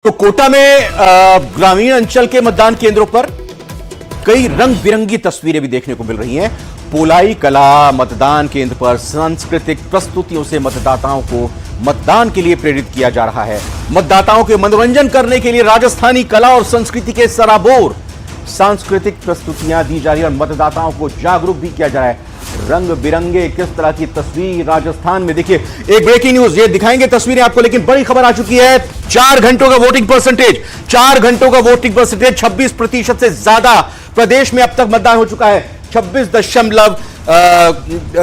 तो कोटा में ग्रामीण अंचल के मतदान केंद्रों पर कई रंग बिरंगी तस्वीरें भी देखने को मिल रही हैं। पोलाई कला मतदान केंद्र पर सांस्कृतिक प्रस्तुतियों से मतदाताओं को मतदान के लिए प्रेरित किया जा रहा है। मतदाताओं के मनोरंजन करने के लिए राजस्थानी कला और संस्कृति के सराबोर सांस्कृतिक प्रस्तुतियां दी जा रही है और मतदाताओं को जागरूक भी किया जा रहा है। रंग बिरंगे किस तरह की तस्वीर राजस्थान में, देखिए एक ब्रेकिंग न्यूज, ये दिखाएंगे तस्वीरें आपको, लेकिन बड़ी खबर आ चुकी है। 4 घंटों का वोटिंग परसेंटेज, 4 घंटों का वोटिंग परसेंटेज 26% से ज्यादा प्रदेश में अब तक मतदान हो चुका है। 26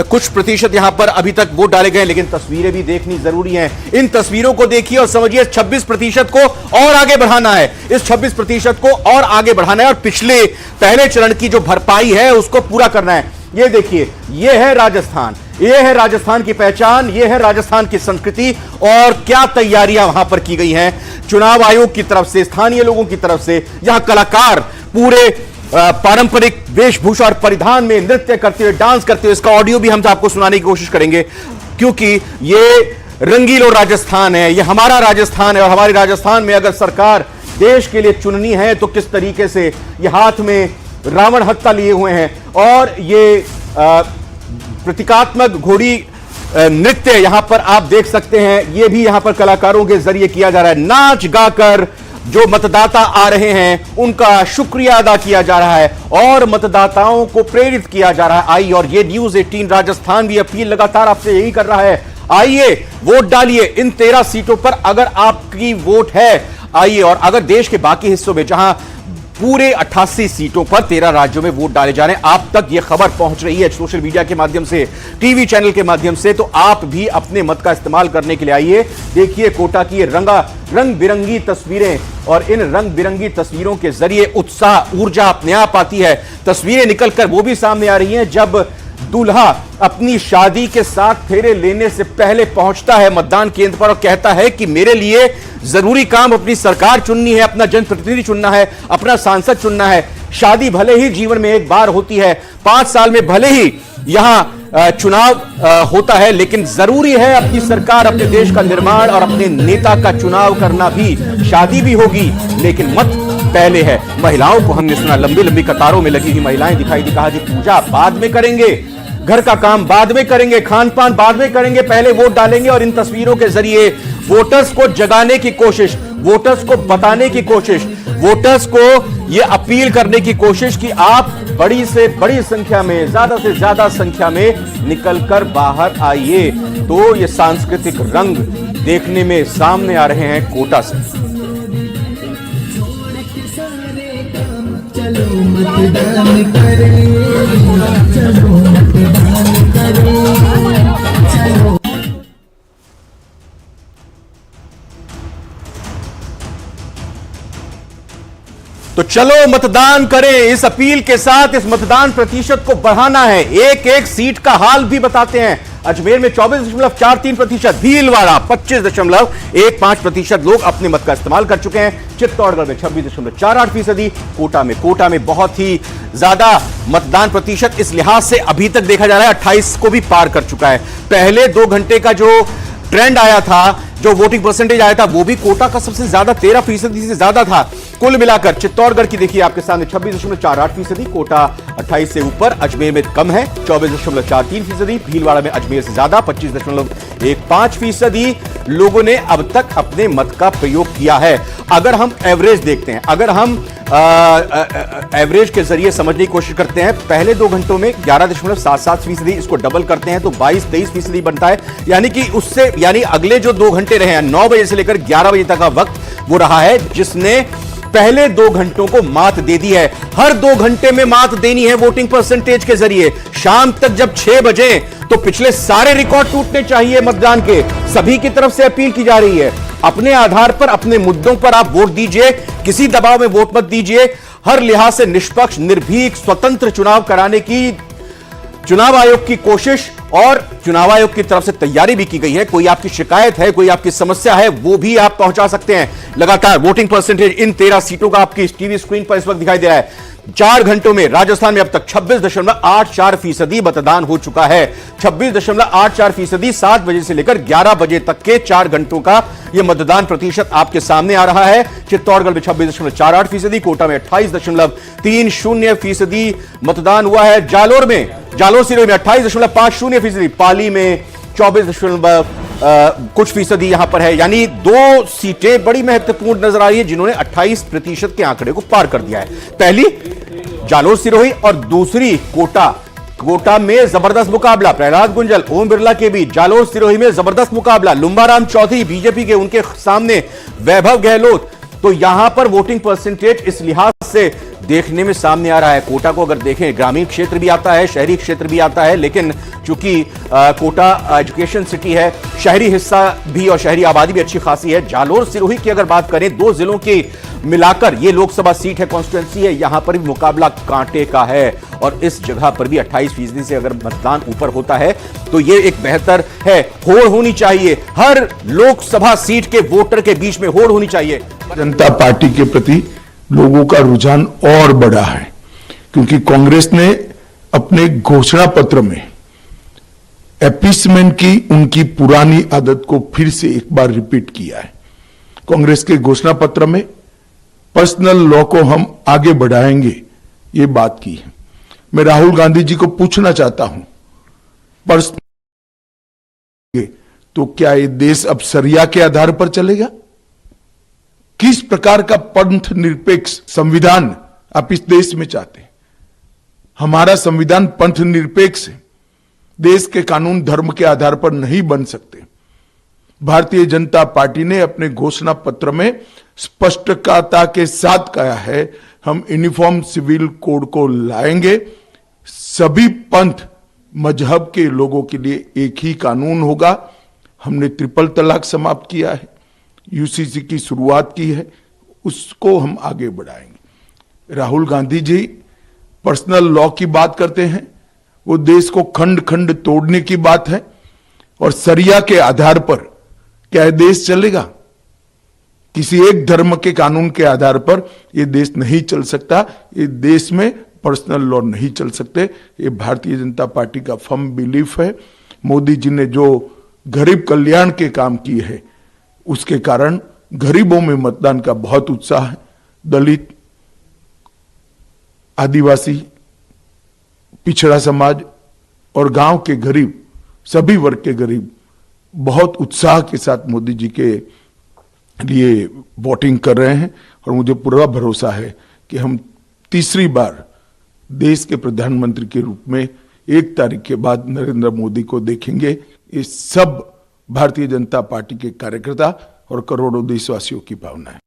कुछ प्रतिशत यहां पर अभी तक वोट डाले गए, लेकिन तस्वीरें भी देखनी जरूरी हैं। इन तस्वीरों को देखिए और समझिए 26% को और आगे बढ़ाना है। इस 26% को और आगे बढ़ाना है और पहले चरण की जो भरपाई है उसको पूरा करना है। ये देखिए, ये है राजस्थान, ये है राजस्थान की पहचान, ये है राजस्थान की संस्कृति और क्या तैयारियां वहां पर की गई हैं चुनाव आयोग की तरफ से, स्थानीय लोगों की तरफ से। यहां कलाकार पूरे पारंपरिक वेशभूषा और परिधान में नृत्य करते हुए, डांस करते हुए, इसका ऑडियो भी हम आपको सुनाने की कोशिश करेंगे, क्योंकि ये रंगीलो राजस्थान है, ये हमारा राजस्थान है। और हमारे राजस्थान में अगर सरकार देश के लिए चुननी है तो किस तरीके से ये हाथ में रावण हत्ता लिए हुए हैं और ये प्रतीकात्मक घोड़ी नृत्य यहां पर आप देख सकते हैं, ये भी यहां पर कलाकारों के जरिए किया जा रहा है। नाच गाकर जो मतदाता आ रहे हैं उनका शुक्रिया अदा किया जा रहा है और मतदाताओं को प्रेरित किया जा रहा है। आइए, और ये न्यूज़ 18 राजस्थान भी अपील लगातार आपसे यही कर रहा है, आइए वोट डालिए इन 13 सीटों पर अगर आपकी वोट है। आइए, और अगर देश के बाकी हिस्सों में जहां पूरे 88 सीटों पर 13 राज्यों में वोट डाले जा रहे हैं, आप तक यह खबर पहुंच रही है सोशल मीडिया के माध्यम से, टीवी चैनल के माध्यम से, तो आप भी अपने मत का इस्तेमाल करने के लिए आइए। देखिए कोटा की ये रंग बिरंगी तस्वीरें और इन रंग बिरंगी तस्वीरों के जरिए उत्साह, ऊर्जा अपने आप आती है। तस्वीरें निकलकर वो भी सामने आ रही हैं जब दूल्हा अपनी शादी के साथ फेरे लेने से पहले पहुंचता है मतदान केंद्र पर और कहता है कि मेरे लिए जरूरी काम अपनी सरकार चुननी है, अपना जनप्रतिनिधि चुनना है, अपना सांसद चुनना है। शादी भले ही जीवन में एक बार होती है, 5 साल में भले ही यहां चुनाव होता है, लेकिन जरूरी है अपनी सरकार, अपने देश का निर्माण और अपने नेता का चुनाव करना भी। शादी भी होगी लेकिन मत पहले है। महिलाओं को हमने सुना, लंबी लंबी कतारों में लगी हुई महिलाएं दिखाई दी, कहा जी पूजा बाद में करेंगे, घर का काम बाद में करेंगे, खान पान बाद में करेंगे, पहले वोट डालेंगे। और इन तस्वीरों के जरिए वोटर्स को जगाने की कोशिश, वोटर्स को बताने की कोशिश, वोटर्स को यह अपील करने की कोशिश कि आप बड़ी से बड़ी संख्या में, ज्यादा से ज्यादा संख्या में निकलकर बाहर आइए। तो ये सांस्कृतिक रंग देखने में सामने आ रहे हैं कोटा से। चलो मतदान करें, चलो मतदान करें, चलो। तो चलो मतदान करें, इस अपील के साथ इस मतदान प्रतिशत को बढ़ाना है। एक एक सीट का हाल भी बताते हैं। अजमेर में 24.43%, भीलवाड़ा 25.15% लोग अपने मत का इस्तेमाल कर चुके हैं। चित्तौड़गढ़ में 26.48%, कोटा में बहुत ही ज्यादा मतदान प्रतिशत इस लिहाज से अभी तक देखा जा रहा है 28 को भी पार कर चुका है। पहले 2 घंटे का जो ट्रेंड आया था, जो वोटिंग परसेंटेज आया था, वो भी कोटा का सबसे ज्यादा 13% से ज्यादा था। कुल मिलाकर चित्तौड़गढ़ की देखिए आपके सामने 26.48%, कोटा 28 से ऊपर, अजमेर में कम है 24.43%, भीलवाड़ा में अजमेर से ज्यादा 25.15% लोगों ने अब तक अपने मत का प्रयोग किया है। अगर हम एवरेज देखते हैं, अगर हम एवरेज के जरिए समझने की कोशिश करते हैं, पहले 2 घंटों में 11.77%, इसको डबल करते हैं तो 22-23% बनता है। यानी कि उससे, यानी अगले जो 2 घंटे रहे हैं, 9 बजे से लेकर 11 बजे तक का वक्त वो रहा है जिसने पहले 2 घंटों को मात दे दी है। हर 2 घंटे में मात देनी है वोटिंग परसेंटेज के जरिए। शाम तक जब 6 बजे तो पिछले सारे रिकॉर्ड टूटने चाहिए मतदान के। सभी की तरफ से अपील की जा रही है, अपने आधार पर, अपने मुद्दों पर आप वोट दीजिए, किसी दबाव में वोट मत दीजिए। हर लिहाज से निष्पक्ष, निर्भीक, स्वतंत्र चुनाव कराने की चुनाव आयोग की कोशिश और चुनाव आयोग की तरफ से तैयारी भी की गई है। कोई आपकी शिकायत है, कोई आपकी समस्या है, वो भी आप पहुंचा सकते हैं। लगातार वोटिंग परसेंटेज इन 13 सीटों का आपकी टीवी स्क्रीन पर इस वक्त दिखाई दे रहा है। 4 घंटों में राजस्थान में अब तक 26.84% मतदान हो चुका है। 26.84%, 7 बजे से लेकर 11 बजे तक के 4 घंटों का यह मतदान प्रतिशत आपके सामने आ रहा है। चित्तौड़गढ़ में 26.48%, कोटा में 28.30% मतदान हुआ है। जालोर सिरोही में 28.50%, पाली में 24 कुछ फीसदी यहां पर है। यानी 2 सीटें बड़ी महत्वपूर्ण नजर आ रही है जिन्होंने 28% के आंकड़े को पार कर दिया है। पहली जालोर सिरोही और दूसरी कोटा में जबरदस्त मुकाबला, प्रहलाद गुंजल, ओम बिरला के बीच। जालोर सिरोही में जबरदस्त मुकाबला, लुम्बाराम चौधरी बीजेपी के, उनके सामने वैभव गहलोत। तो यहां पर वोटिंग परसेंटेज इस लिहाज से देखने में सामने आ रहा है। कोटा को अगर देखें, ग्रामीण क्षेत्र भी आता है, शहरी क्षेत्र भी आता है, लेकिन चूंकि कोटा एजुकेशन सिटी है, शहरी हिस्सा भी और शहरी आबादी भी अच्छी खासी है। जालोर सिरोही की अगर बात करें, 2 जिलों की मिलाकर ये लोकसभा सीट है, कॉन्स्टिट्यूंसी है, यहां पर भी मुकाबला कांटे का है। और इस जगह पर भी 28% से अगर मतदान ऊपर होता है तो ये एक बेहतर है। होड़ होनी चाहिए, हर लोकसभा सीट के वोटर के बीच में होड़ होनी चाहिए। जनता पार्टी के प्रति लोगों का रुझान और बढ़ा है, क्योंकि कांग्रेस ने अपने घोषणा पत्र में अपीसमेंट की उनकी पुरानी आदत को फिर से एक बार रिपीट किया है। कांग्रेस के घोषणा पत्र में पर्सनल लॉ को हम आगे बढ़ाएंगे, ये बात की है। मैं राहुल गांधी जी को पूछना चाहता हूं, पर्सनल तो क्या ये देश अब सरिया के आधार पर चलेगा? किस प्रकार का पंथ निरपेक्ष संविधान आप इस देश में चाहते हैं? हमारा संविधान पंथ निरपेक्ष है। देश के कानून धर्म के आधार पर नहीं बन सकते। भारतीय जनता पार्टी ने अपने घोषणा पत्र में स्पष्टता के साथ कहा है, हम यूनिफॉर्म सिविल कोड को लाएंगे। सभी पंथ मजहब के लोगों के लिए एक ही कानून होगा। हमने ट्रिपल तलाक समाप्त किया है, यूसीसी की शुरुआत की है, उसको हम आगे बढ़ाएंगे। राहुल गांधी जी पर्सनल लॉ की बात करते हैं, वो देश को खंड खंड तोड़ने की बात है। और सरिया के आधार पर क्या यह देश चलेगा? किसी एक धर्म के कानून के आधार पर यह देश नहीं चल सकता। ये देश में पर्सनल लॉ नहीं चल सकते। ये भारतीय जनता पार्टी का फर्म बिलीफ है। मोदी जी ने जो गरीब कल्याण के काम किए हैं, उसके कारण गरीबों में मतदान का बहुत उत्साह है। दलित, आदिवासी, पिछड़ा समाज और गांव के गरीब, सभी वर्ग के गरीब बहुत उत्साह के साथ मोदी जी के लिए वोटिंग कर रहे हैं। और मुझे पूरा भरोसा है कि हम तीसरी बार देश के प्रधानमंत्री के रूप में 1 तारीख के बाद नरेंद्र मोदी को देखेंगे। ये सब भारतीय जनता पार्टी के कार्यकर्ता और करोड़ों देशवासियों की भावना है।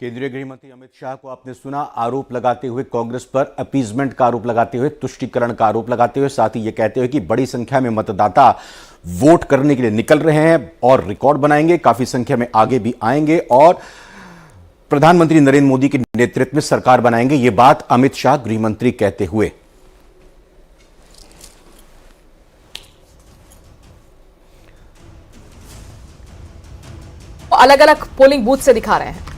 केंद्रीय गृह मंत्री अमित शाह को आपने सुना, आरोप लगाते हुए कांग्रेस पर, अपीजमेंट का आरोप लगाते हुए, तुष्टीकरण का आरोप लगाते हुए, साथ ही यह कहते हुए कि बड़ी संख्या में मतदाता वोट करने के लिए निकल रहे हैं और रिकॉर्ड बनाएंगे, काफी संख्या में आगे भी आएंगे और प्रधानमंत्री नरेंद्र मोदी के नेतृत्व में सरकार बनाएंगे। यह बात अमित शाह गृह मंत्री कहते हुए। अलग अलग पोलिंग बूथ से दिखा रहे हैं।